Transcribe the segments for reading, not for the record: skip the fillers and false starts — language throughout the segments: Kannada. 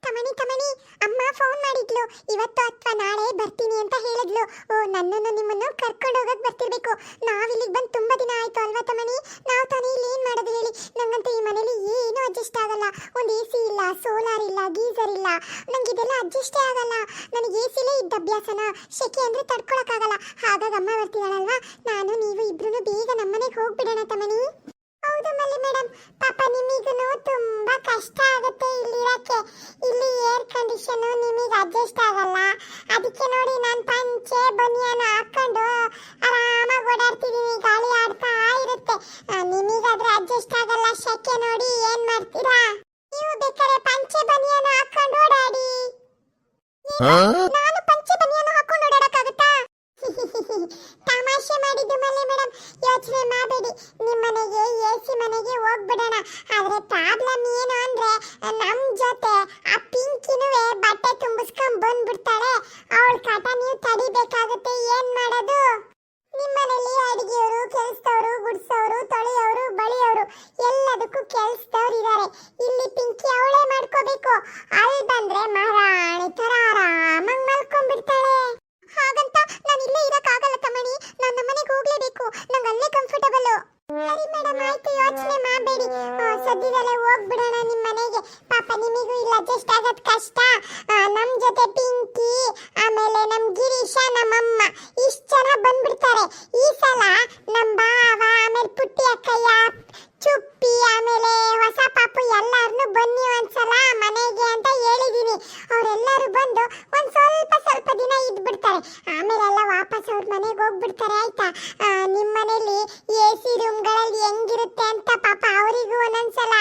ತಮಣಿ ತಮಣಿ, ಅಮ್ಮ ಫೋನ್ ಮಾಡಿದ್ಲು. ಇವತ್ತು ಅಥವಾ ನಾಳೆ ಬರ್ತೀನಿ ಅಂತ ಹೇಳಿದ್ಲು. ಓ, ನನ್ನನ್ನು ನಿಮ್ಮನ್ನು ಕರ್ಕೊಂಡು ಹೋಗಕ್ ಬರ್ತಿರ್ಬೇಕು. ನಾವಿಲ್ಲಿಗೆ ಬಂದು ತುಂಬಾ ದಿನ ಆಯ್ತು ಅಲ್ವಾ ತಮಣಿ? ನಾವು ತಾನೇ ಇಲ್ಲಿ ಏನ್ ಮಾಡೋದು ಹೇಳಿ? ನಂಗಂತೂ ಈ ಮನೇಲಿ ಏನು ಅಡ್ಜಸ್ಟ್ ಆಗಲ್ಲ. ಒಂದು ಎಸಿ ಇಲ್ಲ, ಸೋಲಾರ್ ಇಲ್ಲ, ಗೀಸರ್ ಇಲ್ಲ. ನಂಗೆ ಇದೆಲ್ಲ ಅಡ್ಜಸ್ಟೇ ಆಗಲ್ಲ. ನನಗೆ ಎಸಿಲೇ ಇದ್ದ ಅಭ್ಯಾಸನ, ಶೆಕೆ ಅಂದ್ರೆ ತಡ್ಕೊಳಕ್ಕಾಗಲ್ಲ. ಹಾಗಾಗಿ ಅಮ್ಮ ಬರ್ತಿದ್ದಾಳಲ್ವಾ, ನಾನು ನೀವು ಇಬ್ರು ಬೇಗ ನಮ್ಮನೆಗೆ ಹೋಗ್ಬಿಡೋಣ ತಮಣಿ. ಹೌದು ಮಲ್ಲಿ ಮೇಡಮ್, ಪಾಪ ನಿಮಗೂ ತುಂಬಾ ಕಷ್ಟ ಆಗುತ್ತೆ ಇಲ್ಲಿರಕ್ಕೆ. ಇಲ್ಲಿ ಏರ್ ಕಂಡೀಷನ್ ನಿಮಗೆ ಅಡ್ಜಸ್ಟ್ ಆಗಲ್ಲ. ಅದಕ್ಕೆ ನೋಡಿ ನಾನು ಪಂಚೆ ಬನಿಯನ್ ಹಾಕೊಂಡು ಆರಾಮಾಗಿ ಓಡಾಡ್ತಿದ್ದೀನಿ. ಗಾಳಿ ಆಡ್ತಾ ಇರುತ್ತೆ. ನಿಮಗಾದ್ರೆ ಅಡ್ಜಸ್ಟ್ ಆಗಲ್ಲ, ಶೆಕೆ ನೋಡಿ ಏನ್ ಮಾಡ್ತೀರಾ? ನೀವು ಬೇಕಾದ್ರೆ ಪಂಚೆ ಬನಿಯನ್ ಹಾಕೊಂಡು ಓಡಾಡಿ. ನಾನು ಪಂಚೆ ಬನಿಯನ್ ಹಾಕೊಂಡು ಓಡಾಡಕ್ಕಾಗುತ್ತಾ? ತಮಾಷೆ ಮಾಡಿದ್ದು ಮಲ್ಲಿ ಮೇಡಮ್, ಯೋಚನೆ ಮಾಡಬೇಡಿ. ನಿಮ್ಮನೆಗೆ ಎಸಿ ಮನೆಗೆ ಹೋಗ್ಬಿಡೋಣ. ಆದ್ರೆ ಪ್ರಾಬ್ಲಮ್ ಏನು ಅಂದ್ರೆ, ನಮ್ ಜೊತೆ ಆ ಪಿಂಕಿನುವೆ ಬಟ್ಟೆ ತುಂಬಿಸ್ಕೊಂಡ್ ಬಂದ್ಬಿಡ್ತಾಳೆ. ಅವಳ ಕಾಟ ನೀವು ತಡಿಬೇಕಾಗುತ್ತೆ. ಏನ್ ಮಾಡೋದು? ನಿಮ್ಮನೇಲಿ ಅಡಿಗೆಯವರು, ಕೆಲಸದವರು, ಗುಡ್ಸೋರು, ತೊಳೆಯೋರು, ಬಳಿಯೋರು ಎಲ್ಲದಕ್ಕೂ ಕೆಲಸದವ್ರು ಇದ್ದಾರೆ. ಇಲ್ಲಿ ಪಿಂಕಿ ಅವಳೇ ಮಾಡ್ಕೋಬೇಕು. ಅಲ್ಲಿ ಬಂದ್ರೆ ಮಹಾರಾಣಿ ತರ ಆರಾಮಾಗಿ ಮಲ್ಕೊಂಡ್ಬಿಡ್ತಾಳೆ. ಹಾಗಂತ ನಾನು ಇಲ್ಲೇ ಇರಕ್ಕಾಗಲ್ಲ ತಮಣಿ. ನಾನು ನಮ್ಮನೆಗೆ ಹೋಗ್ಲೇಬೇಕು. ನಂಗೆ ಅಲ್ಲೇ ಕಂಫರ್ಟಬಲ್. ಸರಿ ಮೇಡಮ್, ಆಯ್ತು, ಯೋಚನೆ ಮಾಡಬೇಡಿ. ಸದ್ಯದಲ್ಲೇ ಹೋಗ್ಬಿಡೋಣ ನಿಮ್ಮ ಮನೆಗೆ. ಪಾಪ ನಿಮಗೂ ಇಲ್ಲ ಅಡ್ಜಸ್ಟ್ ಆಗೋದು ಕಷ್ಟ. ನಮ್ ಜೊತೆ ಪಿಂಕಿ, ಆಮೇಲೆ ನಮ್ ಗಿರೀಶ, ನಮ್ಮಮ್ಮ ಇಷ್ಟು ಜನ ಬಂದ್ಬಿಡ್ತಾರೆ. ಈ ಸಲ ನಮ್ ಬಾವ, ಆಮೇಲೆ ಪುಟ್ಟಿ ಅಕ್ಕಯ್ಯ, ಚುಪ್ಪಿ, ಆಮೇಲೆ ಹೊಸ ಪಾಪು ಎಲ್ಲಾರನ್ನು ಬನ್ನಿ ಒಂದ್ಸಲ ಮನೆಗೆ ಅಂತ ಹೇಳಿದೀನಿ. ಅವರೆಲ್ಲರೂ ಬಂದು ಒಂದ್ ಸ್ವಲ್ಪ ದಿನ ಇದ್ಬಿಡ್ತಾರೆ. ಆಮೇಲೆ ಎಲ್ಲ ವಾಪಸ್ ಅವ್ರ ಮನೆಗೆ ಹೋಗ್ಬಿಡ್ತಾರೆ. ಆಯ್ತಾ? ನಿಮ್ಮ ಮನೇಲಿ ಎಸಿ ರೂಮ್ಗಳಲ್ಲಿ ಹೆಂಗಿರುತ್ತೆ ಅಂತ ಪಾಪ ಅವರಿಗೂ ಒಂದೊಂದ್ಸಲ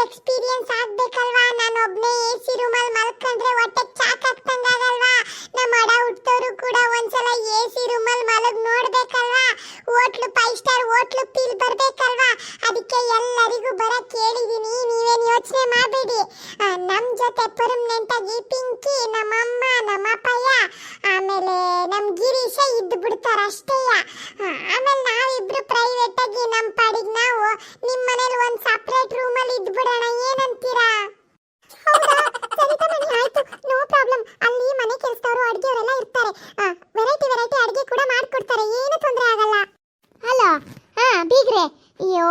ಎಕ್ಸ್ಪೀರಿಯನ್ಸ್ ಆಗ್ಬೇಕಲ್ವಾ? ನಾನು ಒಬ್ನೇ ಎಸಿ ರೂಮಲ್ಲಿ ಮಲ್ಕೊಂಡ್ರೆ ಹೊಟ್ಟೆ ಚಾಕ್ ಆಗ್ತಂಗಾಗಲ್ವಾ? ನಮ್ಮ ಅಡ ಹುಟ್ಟೋರು ಕೂಡ ಒಂದ್ಸಲ ಎಸಿ ರೂಮಲ್ಲಿ ಮಲಗ್ ನೋಡ್ಬೇಕಲ್ವಾ? ಹೋಟ್ಲು 5 ಸ್ಟಾರ್ ಹೋಟ್ಲು ಫೀಲ್ ಬರ್ಬೇಕಲ್ವಾ? ಅದಕ್ಕೆ ಎಲ್ಲರಿಗೂ ಬರಕ್ ಹೇಳಿದೀನಿ. ನೀವೇನು ಯೋಚನೆ ಮಾಡಬೇಡಿ. ನಮ್ ಜೊತೆ ಪರ್ಮನೆಂಟ್ ಆಗಿ ಪಿಂಕಿ, ನಮ್ಮಮ್ಮ, ನಮ್ಮ ಅಪ್ಪಯ್ಯ, ಆಮೇಲೆ ನಮ್ ಗಿರೀಶ ಇದ್ದು ಬಿಡ್ತಾರ ಅಷ್ಟೇ. ಆಮೇಲೆ ನಾವಿಬ್ರು ಪ್ರೈವೇಟ್ ಆಗಿ ನಮ್ ಪಾಡಿಗೆ ನಾವು ನಿಮ್ ಮನೇಲಿ ಒಂದ್ ಸಪರೇಟ್ ರೂಮ್ ಅಲ್ಲಿ ಇದ್ಬಿಡೋಣ. ಏನಂತೀರಾ? ಹೌದಾ? ಸರಿ ತಮಣಿ, ಆಯ್ತು, ನೋ ಪ್ರಾಬ್ಲಮ್. ಅಲ್ಲಿ ಮನೆ ಕೆಲಸದವರು, ಅಡಿಗೆಯವರೆಲ್ಲ ಇರ್ತಾರೆ. ವೆರೈಟಿ ಅಡಿಗೆ ಕೂಡ ಮಾಡ್ಕೊಡ್ತಾರೆ. ಏನು ತೊಂದರೆ ಆಗಲ್ಲ. ಹಲೋ, ಬೀಗ್ರೆ. ಅಯ್ಯೋ,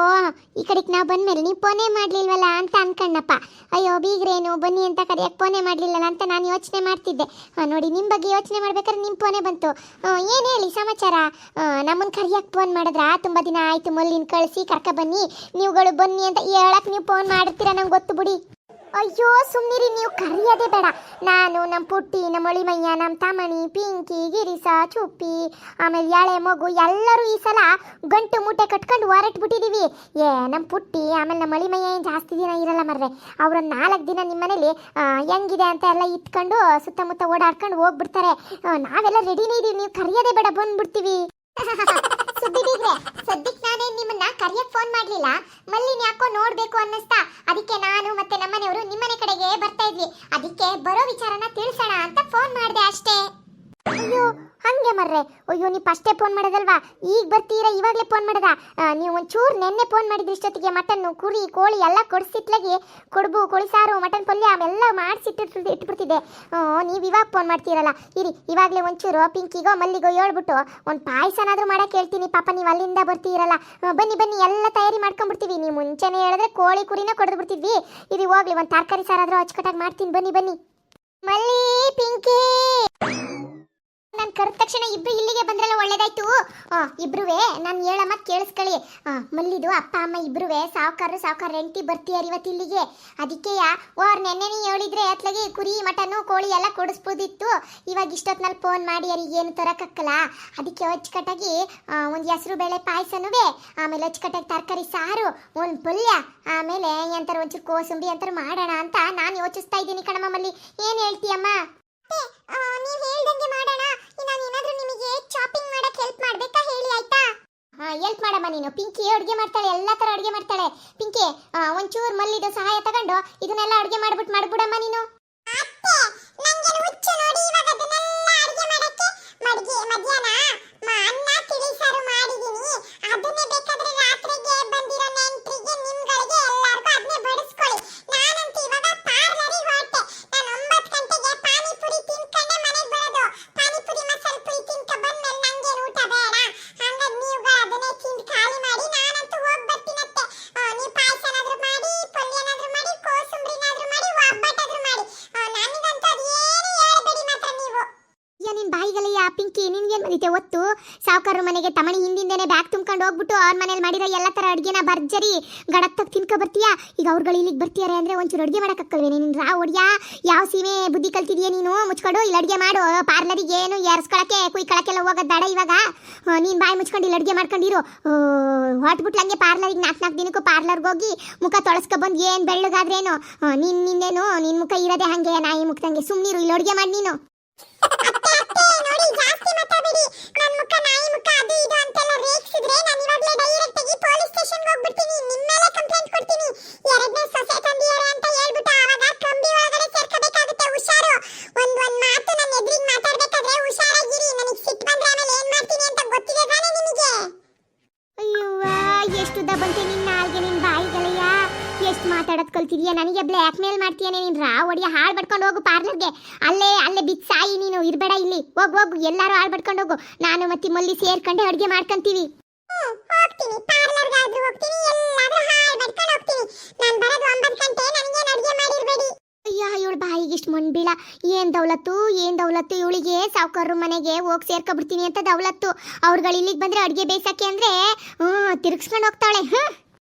ಈ ಕಡೆಗೆ ನಾವು ಬಂದ್ಮೇಲೆ ನೀವು ಫೋನೇ ಮಾಡಲಿಲ್ವಲ್ಲ ಅಂತ ಅನ್ಕಣ್ಣಪ್ಪ. ಅಯ್ಯೋ ಬೀಗ್ರೇನು ಬನ್ನಿ ಅಂತ ಕರೆಯಕ್ಕೆ ಫೋನೇ ಮಾಡಲಿಲ್ಲಲ್ಲ ಅಂತ ನಾನು ಯೋಚನೆ ಮಾಡ್ತಿದ್ದೆ. ನೋಡಿ, ನಿಮ್ಮ ಬಗ್ಗೆ ಯೋಚನೆ ಮಾಡ್ಬೇಕಾದ್ರೆ ನಿಮ್ಮ ಫೋನೇ ಬಂತು. ಏನು ಹೇಳಿ ಸಮಾಚಾರ? ನಮ್ಮನ್ನು ಕರೆಯಕ್ಕೆ ಫೋನ್ ಮಾಡಿದ್ರಾ? ತುಂಬ ದಿನ ಆಯಿತು, ಮಲ್ಲಿನ ಕಳಿಸಿ ಕರ್ಕ ಬನ್ನಿ, ನೀವುಗಳು ಬನ್ನಿ ಅಂತ ಹೇಳಕ್ಕೆ ನೀವು ಫೋನ್ ಮಾಡ್ತೀರಾ, ನಂಗೆ ಗೊತ್ತು ಬಿಡಿ. ಅಯ್ಯೋ ಸುಮ್ಮನಿರಿ, ನೀವು ಕರೆಯೋದೇ ಬೇಡ. ನಾನು, ನಮ್ಮ ಪುಟ್ಟಿ, ನಮ್ಮ ಒಳಿಮಯ್ಯ, ನಮ್ಮ ತಮಣಿ, ಪಿಂಕಿ, ಗಿರಿಸ, ಚುಪ್ಪಿ, ಆಮೇಲೆ ಯಾಳೆ ಮಗು ಎಲ್ಲರೂ ಈ ಸಲ ಗಂಟು ಮೂಟೆ ಕಟ್ಕೊಂಡು ಹೊರಟ್ಬಿಟ್ಟಿದ್ದೀವಿ. ನಮ್ಮ ಪುಟ್ಟಿ, ಆಮೇಲೆ ನಮ್ಮ ಒಳಿಮಯ್ಯ ಏನು ಜಾಸ್ತಿ ದಿನ ಇರಲ್ಲ ಮರ್ರೆ. ಅವರೊಂದು 4 ದಿನ ನಿಮ್ಮ ಮನೇಲಿ ಹೆಂಗಿದೆ ಅಂತ ಎಲ್ಲ ಇಟ್ಕೊಂಡು ಸುತ್ತಮುತ್ತ ಓಡಾಡ್ಕೊಂಡು ಹೋಗ್ಬಿಡ್ತಾರೆ. ನಾವೆಲ್ಲ ರೆಡಿನೇ ಇದ್ದೀವಿ, ನೀವು ಕರೆಯೋದೇ ಬೇಡ, ಬಂದ್ಬಿಡ್ತೀವಿ. ಸುದ್ದಿದ್ರೆ ಸದ್ಯಕ್ಕೆ ನಾನೇನು ನಿಮ್ಮನ್ನ ಕರೆಯಕ್ಕೆ ಫೋನ್ ಮಾಡಲಿಲ್ಲ. ಮಲ್ಲಿನ ಯಾಕೋ ನೋಡಬೇಕು ಅನ್ನಿಸ್ತಾ, ಅದಕ್ಕೆ ನಾನು ಮತ್ತೆ ನಮ್ಮನೆಯವರು ನಿಮ್ಮನೆ ಕಡೆಗೆ ಬರ್ತಾ ಇದ್ವಿ. ಅದಕ್ಕೆ ಬರೋ ವಿಚಾರನ ತಿಳಿಸೋಣ ಅಂತ ಫೋನ್ ಮಾಡಿದೆ ಅಷ್ಟೇ. ಅಯ್ಯೋ ಹಂಗೆ ಮರ್ರೆ. ಅಯ್ಯೋ, ನೀವು ಫಸ್ಟೇ ಫೋನ್ ಮಾಡೋದಲ್ವಾ, ಈಗ ಬರ್ತೀರಾ, ಇವಾಗಲೇ ಫೋನ್ ಮಾಡೋದಾ? ನೀವು ಒಂಚೂರು ನೆನ್ನೆ ಫೋನ್ ಮಾಡಿದ್ರಿ. ಇಷ್ಟೊತ್ತಿಗೆ ಮಟನ್ನು, ಕುರಿ, ಕೋಳಿ ಎಲ್ಲ ಕೊಡಿಸಿಟ್ಲಾಗಿ ಕೊಡುಬು, ಕೋಳಿ ಸಾರು, ಮಟನ್ ಪಲ್ಯ ಅವೆಲ್ಲ ಇಟ್ಬಿಡ್ತಿದ್ದೆ. ನೀವು ಇವಾಗ ಫೋನ್ ಮಾಡ್ತೀರಲ್ಲ, ಇರಿ ಇವಾಗಲೇ ಒಂಚೂರು ಪಿಂಕಿಗೋ ಮಲ್ಲಿಗೋ ಹೇಳ್ಬಿಟ್ಟು ಒಂದು ಪಾಯಸನಾದರೂ ಮಾಡಕ್ಕೆ ಹೇಳ್ತೀನಿ. ಪಾಪ ನೀವು ಅಲ್ಲಿಂದ ಬರ್ತೀರಲ್ಲ, ಬನ್ನಿ ಎಲ್ಲ ತಯಾರಿ ಮಾಡ್ಕೊಂಡ್ಬಿಡ್ತೀವಿ. ನೀವು ಮುಂಚೆನೇ ಹೇಳಿದ್ರೆ ಕೋಳಿ ಕುರಿನ ಕೊಡ್ದು ಬಿಡ್ತಿದ್ವಿ. ಇರಿ ಹೋಗ್ಲಿ, ಒಂದು ತರಕಾರಿ ಸಾರಾದರೂ ಅಚ್ಚುಕಟ್ಟಾಗಿ ಮಾಡ್ತೀನಿ. ಬನ್ನಿ ಮಲ್ಲಿ, ಪಿಂಕಿ. ನಾನು ಕರೆದ ತಕ್ಷಣ ಇಬ್ರು ಇಲ್ಲಿಗೆ ಬಂದ್ರಲ್ಲ, ಒಳ್ಳೇದಾಯ್ತು. ಇಬ್ರುವೆ ನಾನು ಹೇಳ ಮತ್ತೆ ಕೇಳಿಸ್ಕೊಳ್ಳಿ. ಮಲ್ಲಿದು ಅಪ್ಪ ಅಮ್ಮ ಇಬ್ರುವೆ ಸಾವುಕಾರ ಹೆಂಡತಿ ಬರ್ತೀಯಾರ ಇವತ್ತು ಇಲ್ಲಿಗೆ. ಅದಕ್ಕೆ ನೆನ್ನೆ ಹೇಳಿದ್ರೆ ಅತ್ಲಾಗಿ ಕುರಿ, ಮಟನ್ನು, ಕೋಳಿ ಎಲ್ಲ ಕೊಡಿಸ್ಬೋದಿತ್ತು. ಇವಾಗ ಇಷ್ಟೊತ್ತಿನಲ್ಲಿ ಫೋನ್ ಮಾಡಿ ಯಾರಿಗೆ ಏನು ತರಕಕ್ಕಲ್ಲ. ಅದಕ್ಕೆ ಅಚ್ಚುಕಟ್ಟಾಗಿ ಒಂದು ಹೆಸರು ಬೇಳೆ ಪಾಯಸನುವೆ, ಆಮೇಲೆ ಅಚ್ಚುಕಟ್ಟಾಗಿ ತರಕಾರಿ ಸಾರು, ಒಂದು ಪಲ್ಯ, ಆಮೇಲೆ ಎಂತಾರು ಒಂಚೂರು ಕೋಸಂಬರಿ ಅಂತಾರು ಮಾಡೋಣ ಅಂತ ನಾನು ಯೋಚಿಸ್ತಾ ಇದ್ದೀನಿ ಕಣಮ್ಮ. ಮಲ್ಲಿ, ಏನು ಹೇಳ್ತೀಯಮ್ಮ? ನೀವು ಹೇಳ್ದಂಗೆ ಮಾಡೋಣ. ನಾನು ಏನಾದರೂ ನಿಮಗೆ ಶಾಪಿಂಗ್ ಮಾಡಕ್ಕೆ ಹೆಲ್ಪ್ ಮಾಡಬೇಕಾ ಹೇಳಿ, ಆಯ್ತಾ? ಹೆಲ್ಪ್ ಮಾಡಮ್ಮ ನೀನು. ಪಿಂಕಿ ಅಡುಗೆ ಮಾಡ್ತಾಳೆ, ಎಲ್ಲ ಥರ ಅಡುಗೆ ಮಾಡ್ತಾಳೆ. ಪಿಂಕಿ ಒಂಚೂರು ಮಲ್ಲಿದು ಸಹಾಯ ತಗೊಂಡು ಇದನ್ನೆಲ್ಲ ಅಡುಗೆ ಮಾಡ್ಬಿಡಮ್ಮ ನೀನು. ಅತ್ತೆ, ನನಗೆ ಹುಚ್ಚು ನೋಡಿ ಇವಾಗ ಅದನ್ನೆಲ್ಲ ಅಡುಗೆ ಮಾಡಕ್ಕೆ. ಮಧ್ಯಾಹ್ನ ಅನ್ನ ತಿಳಿ ಸಾರು ಮಾಡಿದೀನಿ. ಅದನ್ನೇ ಬೇಕಾದ್ರೆ ರಾತ್ರಿಗೆ ಬಂದಿರೋ ನೆಂಟರಿಗೆ, ನಿಮ್ಗಳಿಗೆ ಎಲ್ಲರಿಗೂ ಅದನ್ನೇ ಬಡಿಸ್ಕೊಳ್ಳಿ. ನಾನಂತೂ ಇವಾಗ ಪಾರ್ಲರಿಗೆ ಹೊರಟೆ. ನಾನು ಬಂದಿತ್ತೆ ಒತ್ತು ಸಾವುಕಾರ ಮನೆಗೆ ತಮಣಿ ಹಿಂದಿಂದೇನೆ ಬ್ಯಾಗ್ ತುಂಬ್ಕೊಂಡು ಹೋಗ್ಬಿಟ್ಟು ಅವ್ರ ಮನೇಲಿ ಮಾಡಿರೋ ಎಲ್ಲ ಥರ ಅಡುಗೆನ ಭರ್ಜರಿ ಗಡತ್ತಾಗ ತಿನ್ಕೊ ಬರ್ತೀಯಾ. ಈಗ ಅವ್ರುಗಳು ಇಲ್ಲಿಗೆ ಬರ್ತೀಯಾರೆ ಅಂದರೆ ಒಂಚೂರು ಅಡುಗೆ ಮಾಡೋಕ್ಕಾಗಲ್ವೇ ನೀನು? ಒಡಿಯಾ ಯಾವ ಸೀಮೆ ಬುದ್ಧಿ ಕಲ್ತಿದೀಯ ನೀನು? ಮುಚ್ಕೊಂಡು ಇಲ್ಲಿ ಅಡುಗೆ ಮಾಡು. ಪಾರ್ಲರಿಗೆ ಏನು ಏರ್ಸ್ಕೊಳಕ್ಕೆ ಕುಯ್ಕೊಳಕ್ಕೆಲ್ಲ ಹೋಗೋದು ಬೇಡ ಇವಾಗ. ನೀನು ಬಾಯಿ ಮುಚ್ಕೊಂಡು ಇಲ್ಲಿ ಅಡುಗೆ ಮಾಡ್ಕೊಂಡಿರು. ಹೊಟ್ಬಿಟ್ಲು ಹಂಗೆ ಪಾರ್ಲರಿಗೆ 4 ದಿನಕ್ಕೂ ಪಾರ್ಲರ್ಗೆ ಹೋಗಿ ಮುಖ ತೊಳಸ್ಕೊಬಂದು ಏನು ಬೆಳ್ಳಗಾದ್ರೇನು ನಿನ್ನೇನು ನಿನ್ನ ಮುಖ ಇರೋದೇ ಹಾಗೆ ನಾಯಿ ಮುಖದಂಗೆ. ಸುಮ್ಮನಿರು, ಇಲ್ಲಿ ಅಡುಗೆ ಮಾಡಿ ನೀನು. ನೋಡಿ ಜಾಸ್ತಿ ಮಾತಾಡಬೇಡಿ. ನನ್ನ ಮುಖ ನಾಯಿ ಮುಖ ಅದು ಇದು ಅಂತೆಲ್ಲ ರೇಗಿಸಿದ್ರೆ ನಾನು ಇವಾಗಲೇ ಡೈರೆಕ್ಟ್ ಆಗಿ ಪೊಲೀಸ್ ಸ್ಟೇಷನ್ಗೆ ಹೋಗ್ಬಿಡ್ತೀನಿ. ನಿಮ್ಮ ಮೇಲೆ ಕಂಪ್ಲೇಂಟ್ ಕೊಡ್ತೀನಿ. ಎರಡನೇ ಸೊಸೆ ತಂದಿದ್ದಾರೆ ಅಂತ ಹೇಳ್ಬಿಟ್ಟು ಆವಾಗ ಕಂಬಿ ಒಳಗಡೆ ಸೇರ್ಕೋಬೇಕಾಗುತ್ತೆ. ಹುಷಾರು. ಒಂದ್ ಮಾತು ನನ್ನ ಎದುರಿಗೆ ಮಾತಾಡ್ಬೇಕಾದ್ರೆ ಹುಷಾರಾಗಿರಿ. ನನಗೆ ಸಿಟ್ಟು ಬಂದ್ರೆ ಆಮೇಲೆ ಏನ್ ಮಾಡ್ತೀನಿ ಅಂತ ಗೊತ್ತಿದೆ ತಾನೇ ನಿಮಗೆ? ಅಯ್ಯವ್ವ, ಎಷ್ಟು ಬಂತೆ ನಿನ್ನ ನಾಲ್ಗೆ ನಿನ್ನ ಬಾಯಿಗಳಯ್ಯ. ಎಷ್ಟು ಮಾತಾಡೋದು ಕಲ್ತಿದ್ಯಾ? ನನಗೆ ಬ್ಲ್ಯಾಕ್ ಮೇಲ್ ಮಾಡ್ತೀಯಾನೆ ನೀನು. ಒಡಿಯ ಹಾಳು ಬಡ್ಕೊಂಡು ಹೋಗು ಪಾರ್ಲರ್ಗೆ. ಅಲ್ಲೇ ಬಿದ್ದು ಸಾಯಿ ನೀನು. ಇರಬೇಡ ಇಲ್ಲಿ. ಹೋಗು ಎಲ್ಲರೂ ಹಾಳು ಬಡ್ಕೊಂಡು ಹೋಗು. ನಾನು ಮತ್ತೆ ಮಲ್ಲಿ ಸೇರ್ಕೊಂಡೆ ಅಡುಗೆ ಮಾಡ್ಕೊಂತೀವಿ. ಹೋಗ್ತೀನಿ, ಪಾರ್ಲರ್ಗಾದ್ರೂ ಹೋಗ್ತೀನಿ, ಎಲ್ಲಾದ್ರೂ ಹಾಳು ಬಡ್ಕೊಂಡು ಹೋಗ್ತೀನಿ. ನಾನು ಬರೋದು 9 ಗಂಟೆ. ನನಗೇನು ಅಡುಗೆ ಮಾಡಿರಬೇಡಿ. ಅಯ್ಯ, ಇವಳು ಬಾಯಿಗೆ ಇಷ್ಟು ಮಣ್ಣು ಬೀಳ. ಏನ್ ದೌಲತ್ತು ಇವಳಿಗೆ ಸಾವುಕಾರರ ಮನೆಗೆ ಹೋಗಿ ಸೇರ್ಕೊಬಿಡ್ತೀನಿ ಅಂತ ದೌಲತ್ತು. ಅವ್ರುಗಳು ಇಲ್ಲಿಗೆ ಬಂದ್ರೆ ಅಡುಗೆ ಬೇಯಿಸಕ್ಕೆ ಅಂದ್ರೆ ತಿರುಗಿಸ್ಕೊಂಡು ಹೋಗ್ತಾಳೆ.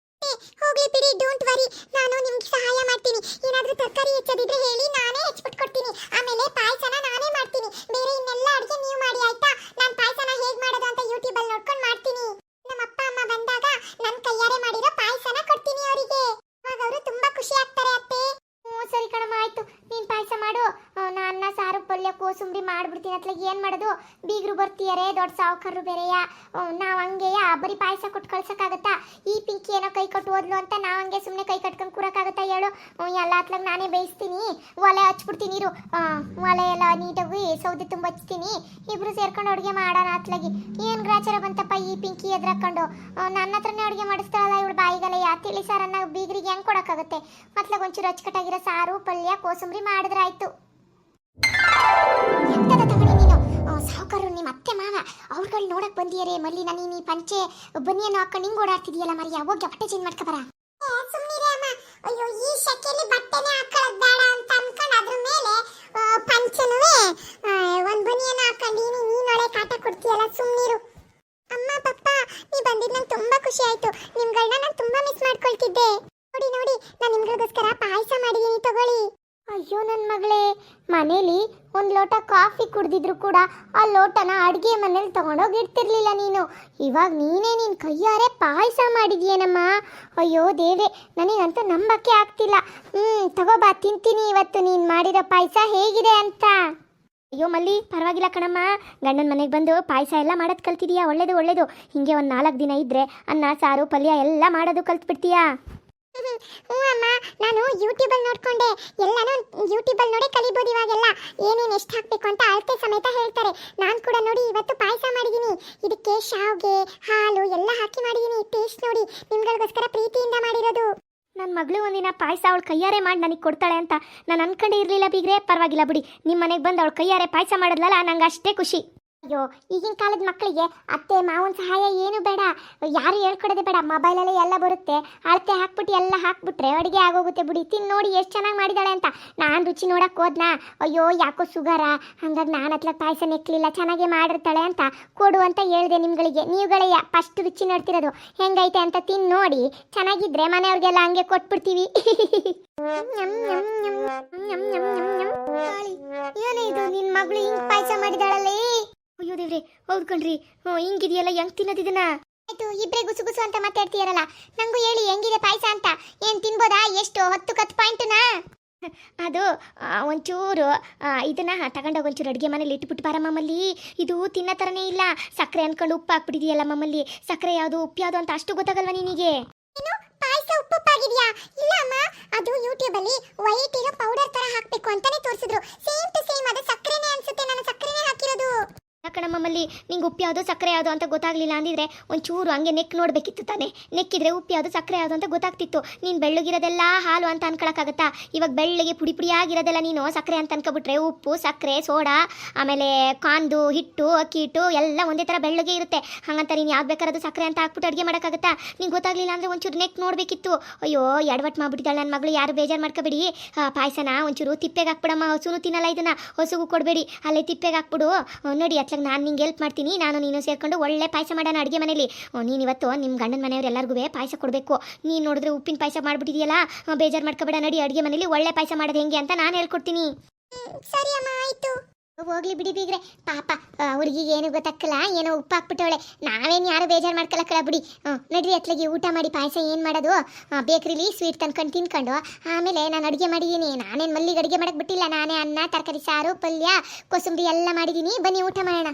ಹೋಗ್ಲಿ ಬಿಡಿ, ಡೋಂಟ್ ವರಿ. ನಾನು ನಿಮ್ಗೆ ಸಹಾಯ ಮಾಡ್ತೀನಿ. ಏನಾದ್ರೂ ತರಕಾರಿ ಹೆಚ್ಚದಿದ್ರೆ ಹೇಳಿ, ನಾನೇ ಹೆಚ್ಚಿಬಿಟ್ಟು ಕೊಡ್ತೀನಿ. ಆಮೇಲೆ ಪಾಯಸನ ನಾನೇ ಮಾಡ್ತೀನಿ. ಬೇರೆ ಇನ್ನೆಲ್ಲ ಅಡುಗೆ ನೀವು ಮಾಡಿ, ಆಯ್ತಾ? ನಾನು ಪಾಯಸನ ಹೇಗೆ ಮಾಡೋದು ಅಂತ ಯೂಟ್ಯೂಬಲ್ಲಿ ನೋಡ್ಕೊಂಡು ಮಾಡ್ತೀನಿ. ನಮ್ಮ ಅಪ್ಪ ಅಮ್ಮ ಬಂದಾಗ ನನ್ನ ಕೈಯಾರೆ ಮಾಡಿರೋ ಪಾಯಸನ ಕೊಡ್ತೀನಿ ಅವರಿಗೆ. ಅವಾಗ ಅವರು ತುಂಬಾ ಖುಷಿ ಆಗ್ತಾರೆ ಅತ್ತೆ. ಸರಿ ಕಣಮ್ಮ, ಆಯ್ತು. ನೀನು ಪಾಯಸ ಮಾಡು. ನಾನು ಅನ್ನ ಸಾರು ಪಲ್ಯ ಕೋಸುಂಬರಿ ಮಾಡ್ಬಿಡ್ತೀನಿ. ಅತ್ಲಾಗ ಏನು ಮಾಡೋದು? ಬೀಗರು ಬರ್ತೀಯಾರೆ, ದೊಡ್ಡ ಸಾವುಕಾರರು ಬೇರೆಯಾ. ನಾವು ಹಂಗೆಯ ಬರೀ ಪಾಯಸ ಕೊಟ್ಟು ಕಳ್ಸೋಕ್ಕಾಗತ್ತಾ? ಈ ಪಿಂಕಿ ಏನೋ ಕೈ ಕೊಟ್ಟು ಹೋದ್ಲು ಅಂತ ನಾವು ಹಂಗೆ ಸುಮ್ಮನೆ ಕೈ ಕಟ್ಕೊಂಡು ಕೂರಕ್ಕಾಗತ್ತಾ ಹೇಳು? ಎಲ್ಲ ಅತ್ಲಾಗ ನಾನೇ ಬೇಯಿಸ್ತೀನಿ. ಒಲೆ ಹಚ್ಬಿಡ್ತೀನಿ ಇರು. ಒಲೆ ಎಲ್ಲ ನೀಟಾಗಿ ಸೌದೆ ತುಂಬ ಹಚ್ತೀನಿ. ಇಬ್ರು ಸೇರ್ಕೊಂಡು ಅಡುಗೆ ಮಾಡೋಣ ಅತ್ಲಾಗಿ. ಏನು ಗ್ರಾಚಾರ ಬಂತಪ್ಪ ಈ ಪಿಂಕಿ ಎದ್ರಾಕೊಂಡು. ನನ್ನ ಹತ್ರನೇ ಅಡುಗೆ ಮಾಡಿಸ್ತಾಳಲ್ಲ ಇವಳು ಬಾಯಿಗಲೆಯ. ತಿಳಿ ಸಾರನ್ನ ಬೀಗರಿಗೆ ಹೆಂಗೆ ಕೊಡೋಕ್ಕಾಗುತ್ತೆ? ಮತ್ಲಾಗ ಒಂಚೂರು ಅಚ್ಚುಕಟ್ಟಾಗಿರೋ ಸಾರು ಪಲ್ಯ ಕೋಸುಂಬರಿ ಮಾಡಿದ್ರಾಯ್ತು. ಎಂತದ ತಗೊಳ್ಳಿ ನೀನು? ಸಾವುಕಾರರು ನಿಮ್ಮ ಅತ್ತೆ ಮಾವ ಅವ್ರುಗಳು ನೋಡಕ್ ಬಂದಿಯರೇ. ಮಲ್ಲಿ ನೀ ಪಂಚೆ ಬನ್ನಿಯನ್ನು ಹಾಕೊಂಡು ಹಿಂಗೆ ಓಡಾಡ್ತಿದೀಯಲ್ಲ ಮರಿಯ. ಹೋಗಿ ಬಟ್ಟೆ ಚೇಂಜ್ ಮಾಡ್ಕೊಬರ. ಸುಮ್ಮನಿರೇ ಅಮ್ಮ. ಅಯ್ಯೋ, ಈ ಶೆಕೆಯಲ್ಲಿ ಬಟ್ಟೆನೇ ಹಾಕೊಳ್ಳೋದು ಬೇಡ ಅಂತ ಅನ್ಕೊಂಡು ಅದ್ರ ಮೇಲೆ ಪಂಚನುವೆ ಒಂದು ಬನಿಯನ್ನು ಹಾಕೊಂಡು ನೀನೊಳೆ ಕಾಟ ಕೊಡ್ತೀಯಲ್ಲ. ಸುಮ್ಮನಿರು. ಅಮ್ಮ ಪಪ್ಪ, ನೀ ಬಂದಿದ್ದು ನಂಗೆ ತುಂಬಾ ಖುಷಿ ಆಯ್ತು. ನಿಮ್ಗಳನ್ನ ನಾನು ತುಂಬಾ ಮಿಸ್ ಮಾಡ್ಕೊಳ್ತಿದ್ದೆ. ನೋಡಿ ನಾನು ನಿಮ್ಗಳಿಗೋಸ್ಕರ ಪಾಯಸ ಮಾಡಿದ್ದೀನಿ, ತಗೊಳ್ಳಿ. ಅಯ್ಯೋ ನನ್ನ ಮಗಳೇ, ಮನೇಲಿ ಒಂದು ಲೋಟ ಕಾಫಿ ಕುಡ್ದಿದ್ರು ಕೂಡ ಆ ಲೋಟನ ಅಡುಗೆ ಮನೇಲಿ ತಗೊಂಡೋಗಿ ಇಡ್ತಿರ್ಲಿಲ್ಲ ನೀನು. ಇವಾಗ ನೀನು ಕೈಯಾರೆ ಪಾಯಸ ಮಾಡಿದ್ಯೇನಮ್ಮ. ಅಯ್ಯೋ ದೇವ್ರೆ, ನನಗಂತೂ ನಂಬಕ್ಕೆ ಆಗ್ತಿಲ್ಲ. ತಗೋಬಾ, ತಿಂತೀನಿ ಇವತ್ತು ನೀನು ಮಾಡಿರೋ ಪಾಯಸ ಹೇಗಿದೆ ಅಂತ. ಅಯ್ಯೋ ಮಲ್ಲಿ, ಪರವಾಗಿಲ್ಲ ಕಣಮ್ಮ. ಗಂಡನ ಮನೆಗೆ ಬಂದು ಪಾಯಸ ಎಲ್ಲ ಮಾಡೋದು ಕಲ್ತಿದೀಯಾ. ಒಳ್ಳೇದು. ಹಿಂಗೆ ಒಂದು 4 ದಿನ ಇದ್ದರೆ ಅನ್ನ ಸಾರು ಪಲ್ಯ ಎಲ್ಲ ಮಾಡೋದು ಕಲ್ತ್ಬಿಡ್ತೀಯಾ. ಹ್ಞೂ ಅಮ್ಮ, ನಾನು ಯೂಟ್ಯೂಬಲ್ಲಿ ನೋಡ್ಕೊಂಡೆ. ಎಲ್ಲನೂ ಯೂಟ್ಯೂಬಲ್ಲಿ ನೋಡೇ ಕಲಿಬೋದು ಇವಾಗೆಲ್ಲ. ಏನೇನು ಎಷ್ಟು ಹಾಕಬೇಕು ಅಂತ ಅಳತೆ ಸಮೇತ ಹೇಳ್ತಾರೆ. ನಾನು ಕೂಡ ನೋಡಿ ಇವತ್ತು ಪಾಯಸ ಮಾಡಿದ್ದೀನಿ. ಇದಕ್ಕೆ ಶಾವ್ಗೆ ಹಾಲು ಎಲ್ಲ ಹಾಕಿ ಮಾಡಿದ್ದೀನಿ. ಟೇಸ್ಟ್ ನೋಡಿ, ನಿಮ್ಗಳಿಗೋಸ್ಕರ ಪ್ರೀತಿಯಿಂದ ಮಾಡಿರೋದು. ನನ್ನ ಮಗಳು ಒಂದಿನ ಪಾಯಸ ಅವಳು ಕೈಯಾರೆ ಮಾಡಿ ನನಗೆ ಕೊಡ್ತಾಳೆ ಅಂತ ನಾನು ಅನ್ಕೊಂಡೇ ಇರಲಿಲ್ಲ ಬೀಗ್ರೆ. ಪರವಾಗಿಲ್ಲ ಬಿಡಿ, ನಿಮ್ಮ ಮನೆಗೆ ಬಂದು ಅವಳು ಕೈಯಾರೆ ಪಾಯಸ ಮಾಡೋದ್ಲಲ್ಲ, ನಂಗೆ ಅಷ್ಟೇ ಖುಷಿ. ಅಯ್ಯೋ, ಈಗಿನ ಕಾಲದ ಮಕ್ಕಳಿಗೆ ಅತ್ತೆ ಮಾವನ ಸಹಾಯ ಏನು ಬೇಡ, ಯಾರು ಹೇಳ್ಕೊಡೋದೇ ಬೇಡ. ಮೊಬೈಲಲ್ಲೇ ಎಲ್ಲ ಬರುತ್ತೆ. ಅಳತೆ ಹಾಕ್ಬಿಟ್ಟು ಎಲ್ಲ ಹಾಕ್ಬಿಟ್ರೆ ಅಡುಗೆ ಆಗೋಗುತ್ತೆ. ಬಿಡಿ, ತಿನ್ನು ನೋಡಿ ಎಷ್ಟು ಚೆನ್ನಾಗಿ ಮಾಡಿದಾಳೆ ಅಂತ. ನಾನು ರುಚಿ ನೋಡಕ್ಕೆ ಹೋದ್ನಾ, ಅಯ್ಯೋ ಯಾಕೋ ಸುಗರ, ಹಂಗಾಗಿ ನಾನು ಹತ್ಲಾಗ ಪಾಯಸ ನೆಕ್ಕಲಿಲ್ಲ, ಚೆನ್ನಾಗೇ ಮಾಡಿರ್ತಾಳೆ ಅಂತ ಕೊಡು ಅಂತ ಹೇಳಿದೆ ನಿಮ್ಗಳಿಗೆ. ನೀವುಗಳೇ ಫಸ್ಟ್ ರುಚಿ ನೋಡ್ತಿರೋದು ಹೆಂಗೈತೆ ಅಂತ ತಿನ್ನು ನೋಡಿ. ಚೆನ್ನಾಗಿದ್ರೆ ಮನೆಯವ್ರಿಗೆಲ್ಲ ಹಂಗೆ ಕೊಟ್ಬಿಡ್ತೀವಿ. ಏನೇ ಇದು, ನಿನ್ನ ಮಗಳು ಹಿಂಗೆ ಪಾಯಸ ಮಾಡಿದಾಳಲ್ಲೇ. ಅಯ್ಯೋ ದೇವ್ರೆ, ಹೌದು ಕಣ್ರಿ. ಹಿಂಗಿದೆಯಲ್ಲ, ಹೆಂಗ್ ತಿನ್ನೋದಿದನ್ನ? ಆಯ್ತು, ಇಬ್ರೇ ಗುಸು ಅಂತ ಮಾತಾಡ್ತೀಯಾರಲ್ಲ, ನಂಗೂ ಹೇಳಿ ಹೆಂಗಿದೆ ಪಾಯಸ ಅಂತ. ಏನ್ ತಿನ್ಬೋದಾ? ಎಷ್ಟು 10 ಪಾಯಿಂಟ್ನಾ? ಅದು ಒಂಚೂರು ಇದನ್ನ ತಗೊಂಡೋಗಿ ಒಂಚೂರು ಅಡುಗೆ ಮನೇಲಿ ಇಟ್ಬಿಟ್ಟು ಬಾರ ಮಮ್ಮಲ್ಲಿ. ಇದು ತಿನ್ನೋ ಥರನೇ ಇಲ್ಲ. ಸಕ್ಕರೆ ಅಂದ್ಕೊಂಡು ಉಪ್ಪು ಹಾಕ್ಬಿಟ್ಟಿದೆಯಲ್ಲ ಮಮ್ಮಲ್ಲಿ. ಸಕ್ಕರೆ ಯಾವುದು ಉಪ್ಪು ಯಾವುದು ಅಂತ ಅಷ್ಟು ಗೊತ್ತಾಗಲ್ವಾ ನಿನಗೆ? ಏನು ಪಾಯಸ ಉಪ್ಪಾಗಿದೆಯಾ? ಇಲ್ಲ ಅಮ್ಮ, ಅದು ಯೂಟ್ಯೂಬಲ್ಲಿ ವೈಟ್ ಇರೋ ಪೌಡರ್ ತರ ಹಾಕ್ಬೇಕು ಅಂತಾನೆ ತೋರಿಸಿದ್ರು. ಸೇಮ್ ಟು ಸೇಮ್ ಅದು ಸಕ್ಕರೆನೇ ಅನ್ಸುತ್ತೆ. ನಾನು ಸಕ್ಕರೆನೇ ಹಾಕಿರೋದು. ಯಾಕಣ ಮಮ್ಮಲ್ಲಿ ನಿಂಗೆ ಉಪ್ಪು ಯಾವುದು ಸಕ್ಕರೆ ಯಾವುದು ಅಂತ ಗೊತ್ತಾಗಲಿಲ್ಲ ಅಂದಿದ್ರೆ ಒಂಚೂರು ಹಂಗೆ ನೆಕ್ ನೋಡಬೇಕಿತ್ತು ತಾನೆ. ನೆಕ್ಕಿದ್ರೆ ಉಪ್ಪು ಯಾವುದು ಸಕ್ಕರೆ ಯಾವುದು ಅಂತ ಗೊತ್ತಾಗ್ತಿತ್ತು. ನೀನು ಬೆಳ್ಳಗಿರೋದೆಲ್ಲ ಹಾಲು ಅಂತ ಅನ್ಕೊಳಕ್ಕಾಗತ್ತಾ? ಇವಾಗ ಬೆಳ್ಳಗೆ ಪುಡಿಯಾಗಿರೋದೆಲ್ಲ ನೀನು ಸಕ್ಕರೆ ಅಂತ ಅನ್ಕೊಬಿಟ್ರೆ ಉಪ್ಪು ಸಕ್ಕರೆ ಸೋಡಾ ಆಮೇಲೆ ಕಾಂದು ಹಿಟ್ಟು ಅಕ್ಕಿ ಹಿಟ್ಟು ಎಲ್ಲ ಒಂದೇ ಥರ ಬೆಳ್ಳಗೆ ಇರುತ್ತೆ. ಹಾಗಂತ ನೀನು ಯಾವ್ದು ಬೇಕಾರದು ಸಕ್ಕರೆ ಅಂತ ಹಾಕ್ಬಿಟ್ಟು ಅಡುಗೆ ಮಾಡೋಕ್ಕಾಗತ್ತಾ? ನಿಂಗೆ ಗೊತ್ತಾಗಲಿಲ್ಲ ಅಂದರೆ ಒಂಚೂರು ನೆಕ್ ನೋಡಬೇಕಿತ್ತು. ಅಯ್ಯೋ ಎಡವಟ್ಟು ಮಾಡ್ಬಿಟ್ಟಿದ್ದಾಳೆ ನನ್ನ ಮಗಳು. ಯಾರು ಬೇಜಾರು ಮಾಡ್ಕೋಬೇಡಿ. ಪಾಯಸನ ಒಂಚೂರು ತಿಪ್ಪೆಗೆ ಹಾಕ್ಬಿಡಮ್ಮ. ಹಸುನು ತಿನ್ನಲ್ಲ ಇದನ್ನು, ಹಸುಗೂ ಕೊಡಬೇಡಿ. ಅಲ್ಲೇ ತಿಪ್ಪೆಗೆ ಹಾಕ್ಬಿಡು. ನೋಡಿ ಅತ್ಲಾಗ ನಾನು ನಿಂಗೆ ಹೆಲ್ಪ್ ಮಾಡ್ತೀನಿ. ಬನ್ನಿ, ನಾನು ನೀನು ಸೇರ್ಕೊಂಡು ಒಳ್ಳೆ ಪಾಯಸ ಮಾಡೋಣ ಅಡುಗೆ ಮನೇಲಿ. ನೀನು ಇವತ್ತು ನಿಮ್ಮ ಗಂಡನ ಮನೆಯವ್ರು ಎಲ್ಲರಿಗೂ ಪಾಯಸ ಕೊಡಬೇಕು. ನೀನು ನೋಡಿದ್ರೆ ಉಪ್ಪಿನ ಪಾಯಸ ಮಾಡ್ಬಿಟ್ಟಿದೆಯಲ್ಲ, ಬೇಜಾರು ಮಾಡ್ಕೊಬೇಡ, ನಡಿ ಅಡುಗೆ ಮನೇಲಿ ಒಳ್ಳೆ ಪಾಯಸ ಮಾಡೋದು ಹೆಂಗೆ ಅಂತ ನಾನು ಹೇಳ್ಕೊಡ್ತೀನಿ. ಸರಿ ಅಮ್ಮ, ಆಯ್ತು. ಹೋಗ್ಲಿ ಬಿಡಿ ಬೀಗ್ರೆ, ಪಾಪ ಹುಡುಗಿಗೆ ಏನು ಗೊತ್ತಾಗಲ್ಲ, ಏನೋ ಉಪ್ಪು ಹಾಕ್ಬಿಟ್ಟವಳೆ. ನಾವೇನು ಯಾರು ಬೇಜಾರು ಮಾಡ್ಕೊಳಕ್ಕಲ್ಲ ಬಿಡಿ. ನಡ್ರಿ ಅತ್ಲಾಗಿ ಊಟ ಮಾಡಿ. ಪಾಯಸ ಏನು ಮಾಡೋದು, ಬೇಕ್ರಿಲಿ ಸ್ವೀಟ್ ತಂದ್ಕೊಂಡು ತಿನ್ಕೊಂಡು ಆಮೇಲೆ ನಾನು ಅಡುಗೆ ಮಾಡಿದ್ದೀನಿ. ನಾನೇನು ಮಲ್ಲಿಗೆ ಅಡುಗೆ ಮಾಡಕ್ಕೆ ಬಿಟ್ಟಿಲ್ಲ, ನಾನೇ ಅನ್ನ, ತರಕಾರಿ ಸಾರು, ಪಲ್ಯ, ಕೋಸಂಬರಿ ಎಲ್ಲ ಮಾಡಿದ್ದೀನಿ. ಬನ್ನಿ ಊಟ ಮಾಡೋಣ.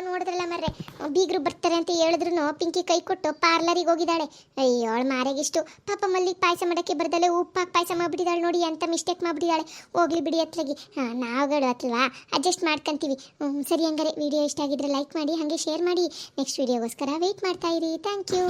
ನೋಡಿದ್ರಲ್ಲ ಮರ್ರೆ, ಬೀಗರು ಬರ್ತಾರೆ ಅಂತ ಹೇಳಿದ್ರು ಪಿಂಕಿ ಕೈ ಕೊಟ್ಟು ಪಾರ್ಲರಿಗೆ ಹೋಗಿದ್ದಾಳೆ. ಅಯ್ಯೋ ಅವಳು ಮಾರಾಗಿಷ್ಟು. ಪಾಪ ಮಲ್ಲಿಗೆ ಪಾಯಸ ಮಾಡೋಕ್ಕೆ ಬರ್ದಲೆ ಉಪ್ಪಾಕಿ ಪಾಯಸ ಮಾಡಿಬಿಟ್ಟಿದ್ದಾಳೆ ನೋಡಿ, ಅಂತ ಮಿಸ್ಟೇಕ್ ಮಾಡಿಬಿಟ್ಟಿದ್ದಾಳೆ. ಹೋಗ್ಲಿ ಬಿಡಿ ಅತ್ಲಾಗಿ, ನಾವುಗಳು ಅತ್ಲವಾ ಅಡ್ಜಸ್ಟ್ ಮಾಡ್ಕೊಂತೀವಿ. ಸರಿ, ಹಂಗಾರೆ ವಿಡಿಯೋ ಇಷ್ಟ ಆಗಿದ್ರೆ ಲೈಕ್ ಮಾಡಿ, ಹಾಗೆ ಶೇರ್ ಮಾಡಿ. ನೆಕ್ಸ್ಟ್ ವಿಡಿಯೋಗೋಸ್ಕರ ವೆಯ್ಟ್ ಮಾಡ್ತಾ ಇರಿ. Thank you.